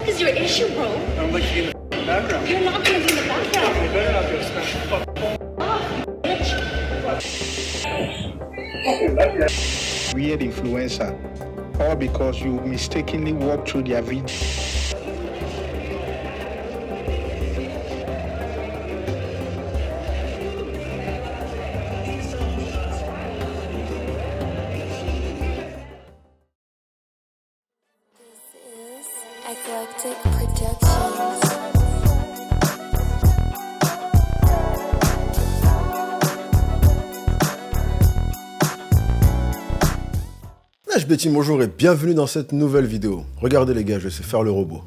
is your issue, bro? I don't like to be in the background. You're not gonna be in the background. You better not get a special Bitch. Weird influencer, all because you mistakenly walk through their video. Eclectic Productions. Betty, bonjour et bienvenue dans cette nouvelle vidéo. Regardez les gars, je sais faire le robot.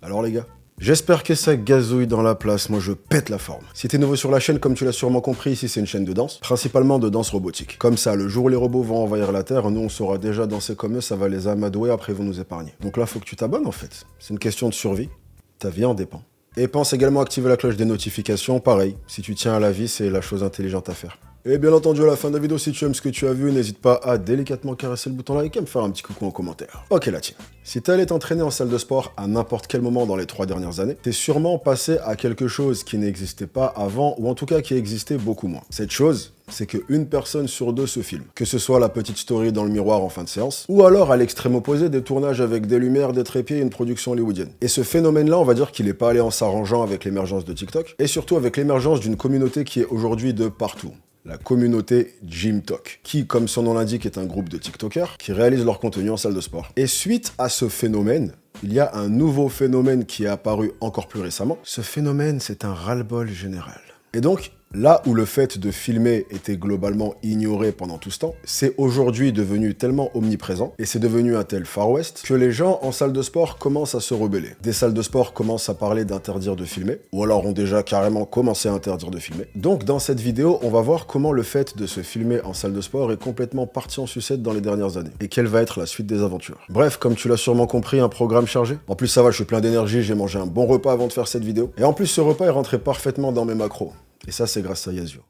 Alors les gars, j'espère que ça gazouille dans la place, moi je pète la forme. Si t'es nouveau sur la chaîne, comme tu l'as sûrement compris, ici c'est une chaîne de danse, principalement de danse robotique. Comme ça, le jour où les robots vont envahir la Terre, nous on saura déjà danser comme eux, ça va les amadouer, après ils vont nous épargner. Donc là, faut que tu t'abonnes en fait. C'est une question de survie, ta vie en dépend. Et pense également à activer la cloche des notifications, pareil, si tu tiens à la vie, c'est la chose intelligente à faire. Et bien entendu, à la fin de la vidéo, si tu aimes ce que tu as vu, n'hésite pas à délicatement caresser le bouton like et me faire un petit coucou en commentaire. Ok la team, si t'es allé t'entraîner en salle de sport à n'importe quel moment dans les 3 dernières années, t'es sûrement passé à quelque chose qui n'existait pas avant, ou en tout cas qui existait beaucoup moins. Cette chose, c'est qu'une personne sur 2 se filme. Que ce soit la petite story dans le miroir en fin de séance, ou alors à l'extrême opposé, des tournages avec des lumières, des trépieds et une production hollywoodienne. Et ce phénomène-là, on va dire qu'il n'est pas allé en s'arrangeant avec l'émergence de TikTok, et surtout avec l'émergence d'une communauté qui est aujourd'hui de partout. La communauté GymTok, qui, comme son nom l'indique, est un groupe de TikTokers qui réalisent leur contenu en salle de sport. Et suite à ce phénomène, il y a un nouveau phénomène qui est apparu encore plus récemment. Ce phénomène, c'est un ras-le-bol général. Et donc, là où le fait de filmer était globalement ignoré pendant tout ce temps, c'est aujourd'hui devenu tellement omniprésent, et c'est devenu un tel Far West, que les gens en salle de sport commencent à se rebeller. Des salles de sport commencent à parler d'interdire de filmer, ou alors ont déjà carrément commencé à interdire de filmer. Donc dans cette vidéo, on va voir comment le fait de se filmer en salle de sport est complètement parti en sucette dans les dernières années, et quelle va être la suite des aventures. Bref, comme tu l'as sûrement compris, un programme chargé. En plus ça va, je suis plein d'énergie, j'ai mangé un bon repas avant de faire cette vidéo, et en plus ce repas est rentré parfaitement dans mes macros. Et ça, c'est grâce à Yazio.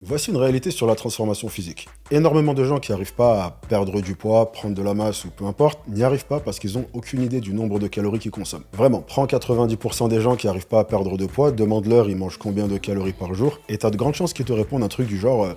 Voici une réalité sur la transformation physique. Énormément de gens qui n'arrivent pas à perdre du poids, prendre de la masse ou peu importe, n'y arrivent pas parce qu'ils n'ont aucune idée du nombre de calories qu'ils consomment. Vraiment, prends 90% des gens qui n'arrivent pas à perdre de poids, demande-leur ils mangent combien de calories par jour, et t'as de grandes chances qu'ils te répondent un truc du genre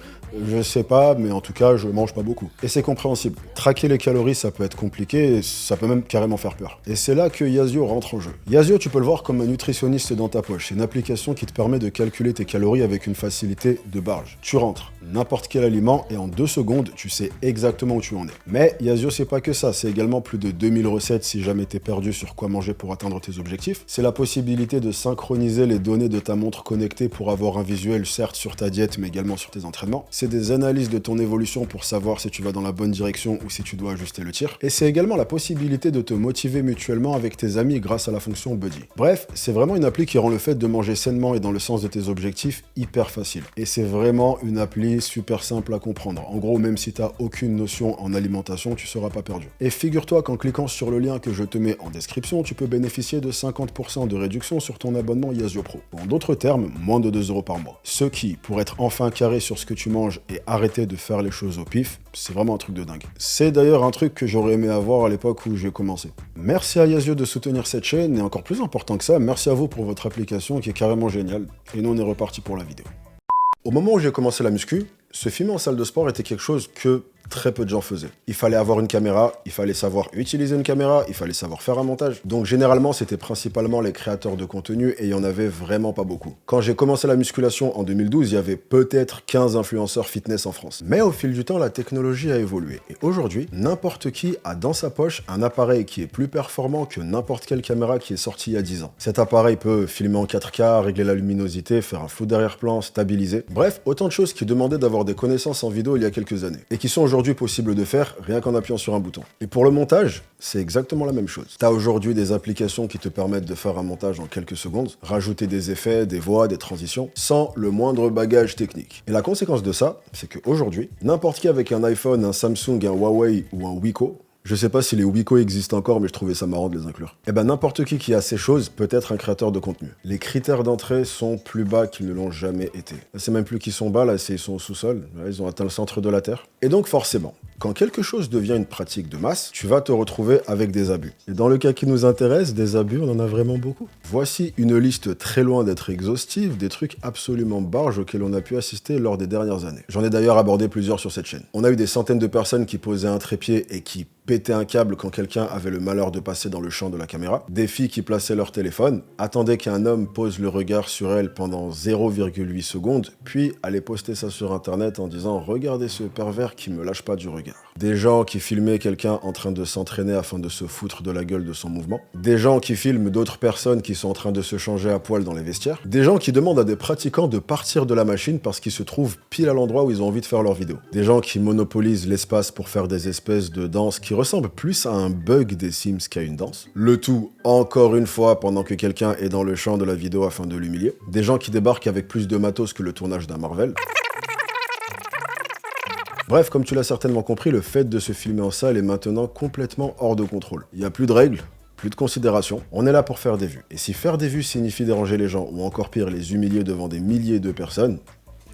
je sais pas, mais en tout cas, je mange pas beaucoup. Et c'est compréhensible. Traquer les calories, ça peut être compliqué, et ça peut même carrément faire peur. Et c'est là que Yazio rentre en jeu. Yazio, tu peux le voir comme un nutritionniste dans ta poche. C'est une application qui te permet de calculer tes calories avec une facilité de barge. Tu rentres n'importe quel aliment et en 2 secondes, tu sais exactement où tu en es. Mais Yazio, c'est pas que ça, c'est également plus de 2000 recettes si jamais t'es perdu sur quoi manger pour atteindre tes objectifs. C'est la possibilité de synchroniser les données de ta montre connectée pour avoir un visuel certes sur ta diète mais également sur tes entraînements. C'est des analyses de ton évolution pour savoir si tu vas dans la bonne direction ou si tu dois ajuster le tir. Et c'est également la possibilité de te motiver mutuellement avec tes amis grâce à la fonction Buddy. Bref, c'est vraiment une appli qui rend le fait de manger sainement et dans le sens de tes objectifs hyper facile. Et c'est vraiment une appli super simple à comprendre. En gros, même si tu n'as aucune notion en alimentation, tu ne seras pas perdu. Et figure-toi qu'en cliquant sur le lien que je te mets en description, tu peux bénéficier de 50% de réduction sur ton abonnement Yazio Pro. En d'autres termes, moins de 2 € par mois. Ce qui, pour être enfin carré sur ce que tu manges et arrêter de faire les choses au pif, c'est vraiment un truc de dingue. C'est d'ailleurs un truc que j'aurais aimé avoir à l'époque où j'ai commencé. Merci à Yazio de soutenir cette chaîne, et encore plus important que ça, merci à vous pour votre application qui est carrément géniale. Et nous, on est reparti pour la vidéo. Au moment où j'ai commencé la muscu, se filmer en salle de sport était quelque chose que très peu de gens faisaient. Il fallait avoir une caméra, il fallait savoir utiliser une caméra, il fallait savoir faire un montage. Donc généralement, c'était principalement les créateurs de contenu et il y en avait vraiment pas beaucoup. Quand j'ai commencé la musculation en 2012, il y avait peut-être 15 influenceurs fitness en France. Mais au fil du temps, la technologie a évolué. Et aujourd'hui, n'importe qui a dans sa poche un appareil qui est plus performant que n'importe quelle caméra qui est sortie il y a 10 ans. Cet appareil peut filmer en 4K, régler la luminosité, faire un flou d'arrière-plan, stabiliser. Bref, autant de choses qui demandaient d'avoir des connaissances en vidéo il y a quelques années. Et qui sont aujourd'hui possible de faire rien qu'en appuyant sur un bouton. Et pour le montage, c'est exactement la même chose. Tu as aujourd'hui des applications qui te permettent de faire un montage en quelques secondes, rajouter des effets, des voix, des transitions, sans le moindre bagage technique. Et la conséquence de ça, c'est qu'aujourd'hui, n'importe qui avec un iPhone, un Samsung, un Huawei ou un Wiko, je sais pas si les Wiko existent encore, mais je trouvais ça marrant de les inclure. Eh ben n'importe qui a ces choses peut être un créateur de contenu. Les critères d'entrée sont plus bas qu'ils ne l'ont jamais été. C'est même plus qu'ils sont bas, là, ils sont au sous-sol. Là, ils ont atteint le centre de la Terre. Et donc forcément, Quand quelque chose devient une pratique de masse, tu vas te retrouver avec des abus. Et dans le cas qui nous intéresse, des abus, on en a vraiment beaucoup. Voici une liste très loin d'être exhaustive des trucs absolument barges auxquels on a pu assister lors des dernières années. J'en ai d'ailleurs abordé plusieurs sur cette chaîne. On a eu des centaines de personnes qui posaient un trépied et qui pétaient un câble quand quelqu'un avait le malheur de passer dans le champ de la caméra. Des filles qui plaçaient leur téléphone, attendaient qu'un homme pose le regard sur elles pendant 0,8 secondes, puis allaient poster ça sur internet en disant « Regardez ce pervers qui me lâche pas du regard ». Des gens qui filmaient quelqu'un en train de s'entraîner afin de se foutre de la gueule de son mouvement. Des gens qui filment d'autres personnes qui sont en train de se changer à poil dans les vestiaires. Des gens qui demandent à des pratiquants de partir de la machine parce qu'ils se trouvent pile à l'endroit où ils ont envie de faire leur vidéo. Des gens qui monopolisent l'espace pour faire des espèces de danses qui ressemblent plus à un bug des Sims qu'à une danse. Le tout, encore une fois, pendant que quelqu'un est dans le champ de la vidéo afin de l'humilier. Des gens qui débarquent avec plus de matos que le tournage d'un Marvel. Bref, comme tu l'as certainement compris, le fait de se filmer en salle est maintenant complètement hors de contrôle. Il n'y a plus de règles, plus de considération, on est là pour faire des vues. Et si faire des vues signifie déranger les gens, ou encore pire, les humilier devant des milliers de personnes,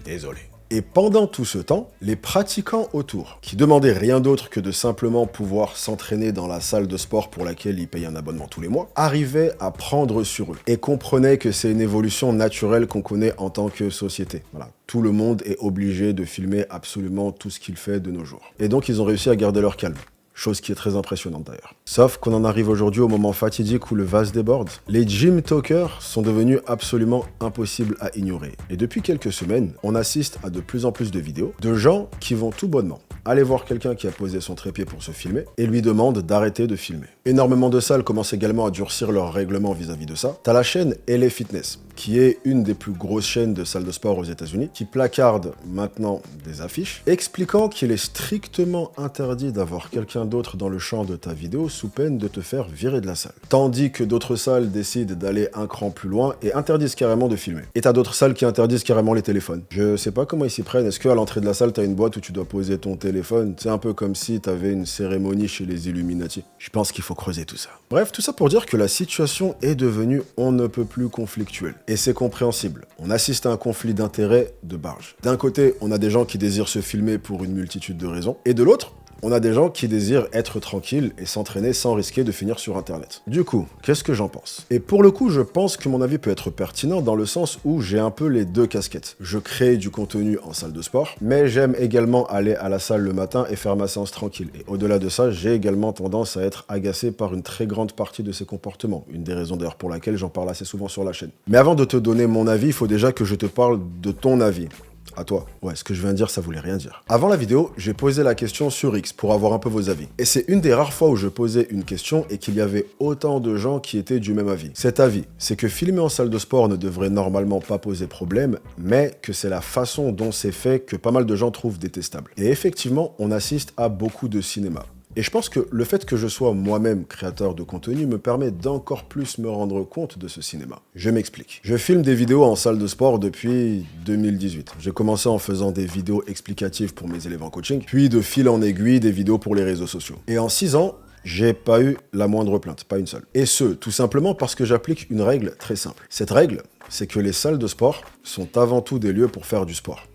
désolé. Et pendant tout ce temps, les pratiquants autour, qui demandaient rien d'autre que de simplement pouvoir s'entraîner dans la salle de sport pour laquelle ils payent un abonnement tous les mois, arrivaient à prendre sur eux et comprenaient que c'est une évolution naturelle qu'on connaît en tant que société. Voilà. Tout le monde est obligé de filmer absolument tout ce qu'il fait de nos jours. Et donc ils ont réussi à garder leur calme. Chose qui est très impressionnante d'ailleurs. Sauf qu'on en arrive aujourd'hui au moment fatidique où le vase déborde. Les gym talkers sont devenus absolument impossibles à ignorer. Et depuis quelques semaines, on assiste à de plus en plus de vidéos de gens qui vont tout bonnement aller voir quelqu'un qui a posé son trépied pour se filmer et lui demandent d'arrêter de filmer. Énormément de salles commencent également à durcir leurs règlements vis-à-vis de ça. T'as la chaîne LA Fitness, qui est une des plus grosses chaînes de salles de sport aux États-Unis, qui placarde maintenant des affiches expliquant qu'il est strictement interdit d'avoir quelqu'un d'autre dans le champ de ta vidéo sous peine de te faire virer de la salle. Tandis que d'autres salles décident d'aller un cran plus loin et interdisent carrément de filmer. Et t'as d'autres salles qui interdisent carrément les téléphones. Je sais pas comment ils s'y prennent. Est-ce qu'à l'entrée de la salle, t'as une boîte où tu dois poser ton téléphone? C'est un peu comme si t'avais une cérémonie chez les Illuminati. Je pense qu'il faut creuser tout ça. Bref, tout ça pour dire que la situation est devenue on ne peut plus conflictuelle. Et c'est compréhensible. On assiste à un conflit d'intérêts de barge. D'un côté, on a des gens qui désirent se filmer pour une multitude de raisons. Et de l'autre, on a des gens qui désirent être tranquilles et s'entraîner sans risquer de finir sur internet. Du coup, qu'est-ce que j'en pense? Et pour le coup, je pense que mon avis peut être pertinent dans le sens où j'ai un peu les deux casquettes. Je crée du contenu en salle de sport, mais j'aime également aller à la salle le matin et faire ma séance tranquille. Et au-delà de ça, j'ai également tendance à être agacé par une très grande partie de ces comportements. Une des raisons d'ailleurs pour laquelle j'en parle assez souvent sur la chaîne. Mais avant de te donner mon avis, il faut déjà que je te parle de ton avis. À toi. Ouais, ce que je viens de dire, ça voulait rien dire. Avant la vidéo, j'ai posé la question sur X pour avoir un peu vos avis. Et c'est une des rares fois où je posais une question et qu'il y avait autant de gens qui étaient du même avis. Cet avis, c'est que filmer en salle de sport ne devrait normalement pas poser problème, mais que c'est la façon dont c'est fait que pas mal de gens trouvent détestable. Et effectivement, on assiste à beaucoup de cinéma. Et je pense que le fait que je sois moi-même créateur de contenu me permet d'encore plus me rendre compte de ce cinéma. Je m'explique. Je filme des vidéos en salle de sport depuis 2018. J'ai commencé en faisant des vidéos explicatives pour mes élèves en coaching, puis de fil en aiguille des vidéos pour les réseaux sociaux. Et en 6 ans, j'ai pas eu la moindre plainte, pas une seule. Et ce, tout simplement parce que j'applique une règle très simple. Cette règle, c'est que les salles de sport sont avant tout des lieux pour faire du sport.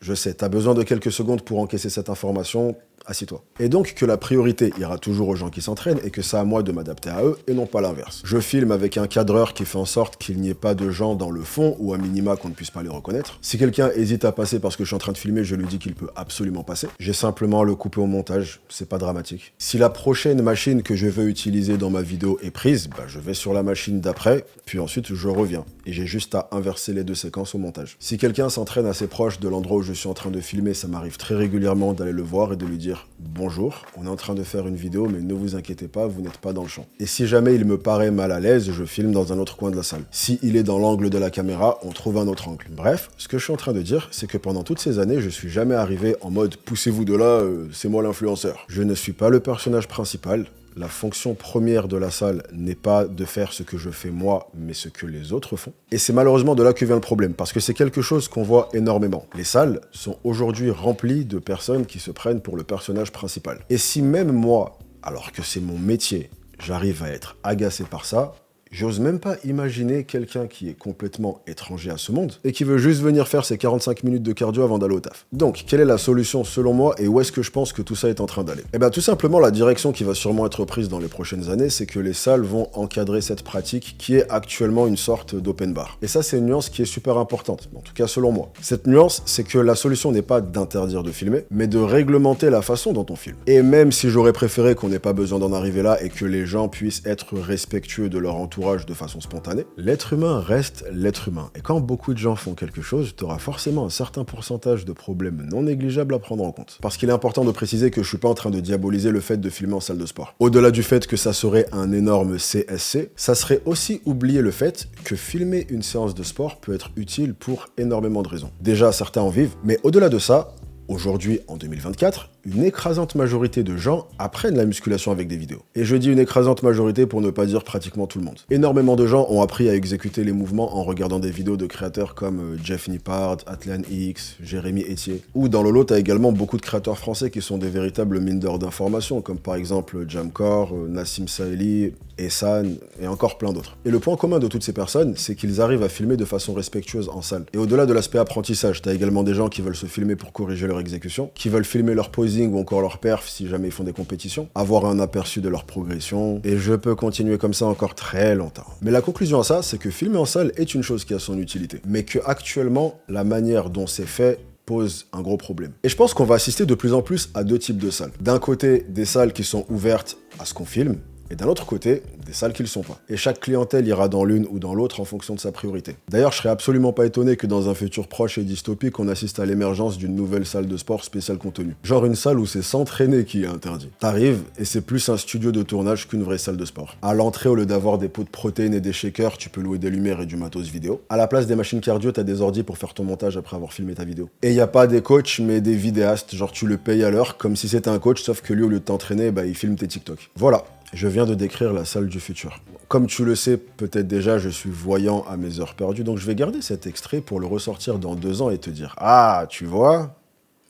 Je sais, t'as besoin de quelques secondes pour encaisser cette information, assis-toi. Et donc que la priorité ira toujours aux gens qui s'entraînent et que c'est à moi de m'adapter à eux et non pas l'inverse. Je filme avec un cadreur qui fait en sorte qu'il n'y ait pas de gens dans le fond ou à minima qu'on ne puisse pas les reconnaître. Si quelqu'un hésite à passer parce que je suis en train de filmer, je lui dis qu'il peut absolument passer. J'ai simplement à le couper au montage, c'est pas dramatique. Si la prochaine machine que je veux utiliser dans ma vidéo est prise, je vais sur la machine d'après, puis ensuite je reviens. Et j'ai juste à inverser les deux séquences au montage. Si quelqu'un s'entraîne assez proche de l'endroit où je suis en train de filmer, ça m'arrive très régulièrement d'aller le voir et de lui dire « Bonjour, on est en train de faire une vidéo, mais ne vous inquiétez pas, vous n'êtes pas dans le champ. » Et si jamais il me paraît mal à l'aise, je filme dans un autre coin de la salle. Si il est dans l'angle de la caméra, on trouve un autre angle. Bref, ce que je suis en train de dire, c'est que pendant toutes ces années, je suis jamais arrivé en mode « Poussez-vous de là, c'est moi l'influenceur ». Je ne suis pas le personnage principal. La fonction première de la salle n'est pas de faire ce que je fais moi, mais ce que les autres font. Et c'est malheureusement de là que vient le problème, parce que c'est quelque chose qu'on voit énormément. Les salles sont aujourd'hui remplies de personnes qui se prennent pour le personnage principal. Et si même moi, alors que c'est mon métier, j'arrive à être agacé par ça, J'ose même pas imaginer quelqu'un qui est complètement étranger à ce monde et qui veut juste venir faire ses 45 minutes de cardio avant d'aller au taf. Donc, quelle est la solution selon moi et où est-ce que je pense que tout ça est en train d'aller? Eh bien, tout simplement, la direction qui va sûrement être prise dans les prochaines années, c'est que les salles vont encadrer cette pratique qui est actuellement une sorte d'open bar. Et ça, c'est une nuance qui est super importante, en tout cas selon moi. Cette nuance, c'est que la solution n'est pas d'interdire de filmer, mais de réglementer la façon dont on filme. Et même si j'aurais préféré qu'on n'ait pas besoin d'en arriver là et que les gens puissent être respectueux de leur entourage de façon spontanée, l'être humain reste l'être humain. Et quand beaucoup de gens font quelque chose, tu auras forcément un certain pourcentage de problèmes non négligeables à prendre en compte. Parce qu'il est important de préciser que je suis pas en train de diaboliser le fait de filmer en salle de sport. Au-delà du fait que ça serait un énorme CSC, ça serait aussi oublier le fait que filmer une séance de sport peut être utile pour énormément de raisons. Déjà, certains en vivent, mais au-delà de ça, aujourd'hui, en 2024, une écrasante majorité de gens apprennent la musculation avec des vidéos. Et je dis une écrasante majorité pour ne pas dire pratiquement tout le monde. Énormément de gens ont appris à exécuter les mouvements en regardant des vidéos de créateurs comme Jeff Nippard, Atlan X, Jérémy Etier. Ou dans le lot, t'as également beaucoup de créateurs français qui sont des véritables mines d'or d'informations, comme par exemple Jamcore, Nassim Saeli, Essan, et encore plein d'autres. Et le point commun de toutes ces personnes, c'est qu'ils arrivent à filmer de façon respectueuse en salle. Et au-delà de l'aspect apprentissage, t'as également des gens qui veulent se filmer pour corriger leur exécution, qui veulent filmer leur posing ou encore leur perf si jamais ils font des compétitions, avoir un aperçu de leur progression, et je peux continuer comme ça encore très longtemps. Mais la conclusion à ça, c'est que filmer en salle est une chose qui a son utilité, mais que actuellement, la manière dont c'est fait pose un gros problème. Et je pense qu'on va assister de plus en plus à deux types de salles. D'un côté, des salles qui sont ouvertes à ce qu'on filme, et d'un autre côté, des salles qui le sont pas. Et chaque clientèle ira dans l'une ou dans l'autre en fonction de sa priorité. D'ailleurs, je serais absolument pas étonné que dans un futur proche et dystopique, on assiste à l'émergence d'une nouvelle salle de sport spéciale contenu. Genre une salle où c'est s'entraîner qui est interdit. T'arrives et c'est plus un studio de tournage qu'une vraie salle de sport. À l'entrée, au lieu d'avoir des pots de protéines et des shakers, tu peux louer des lumières et du matos vidéo. À la place des machines cardio, t'as des ordis pour faire ton montage après avoir filmé ta vidéo. Et y a pas des coachs, mais des vidéastes, genre tu le payes à l'heure, comme si c'était un coach, sauf que lui, au lieu de t'entraîner, il filme tes TikTok. Voilà. Je viens de décrire la salle du futur. Comme tu le sais peut-être déjà, je suis voyant à mes heures perdues, donc je vais garder cet extrait pour le ressortir dans 2 ans et te dire « Ah, tu vois,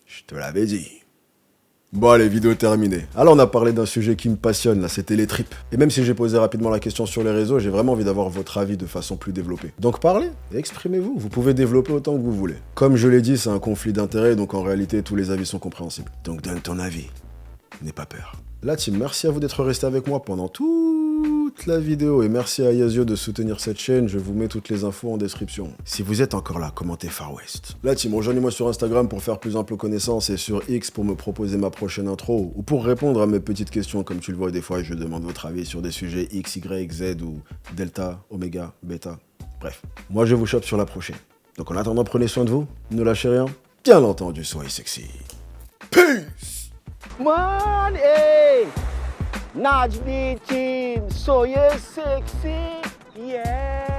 je te l'avais dit ». Bon allez, vidéo terminée. Alors on a parlé d'un sujet qui me passionne, là, c'était les tripes. Et même si j'ai posé rapidement la question sur les réseaux, j'ai vraiment envie d'avoir votre avis de façon plus développée. Donc parlez, exprimez-vous, vous pouvez développer autant que vous voulez. Comme je l'ai dit, c'est un conflit d'intérêts, donc en réalité, tous les avis sont compréhensibles. Donc donne ton avis, n'aie pas peur. La team, merci à vous d'être resté avec moi pendant toute la vidéo et merci à Yazio de soutenir cette chaîne, je vous mets toutes les infos en description. Si vous êtes encore là, commentez Far West. La team, rejoignez-moi sur Instagram pour faire plus ample connaissance et sur X pour me proposer ma prochaine intro ou pour répondre à mes petites questions. Comme tu le vois, des fois je demande votre avis sur des sujets X, Y, Z ou Delta, Oméga, Beta. Bref, moi je vous chope sur la prochaine. Donc en attendant, prenez soin de vous, ne lâchez rien. Bien entendu, soyez sexy. Peace! Man, hey! Naj team, so you're sexy, yeah.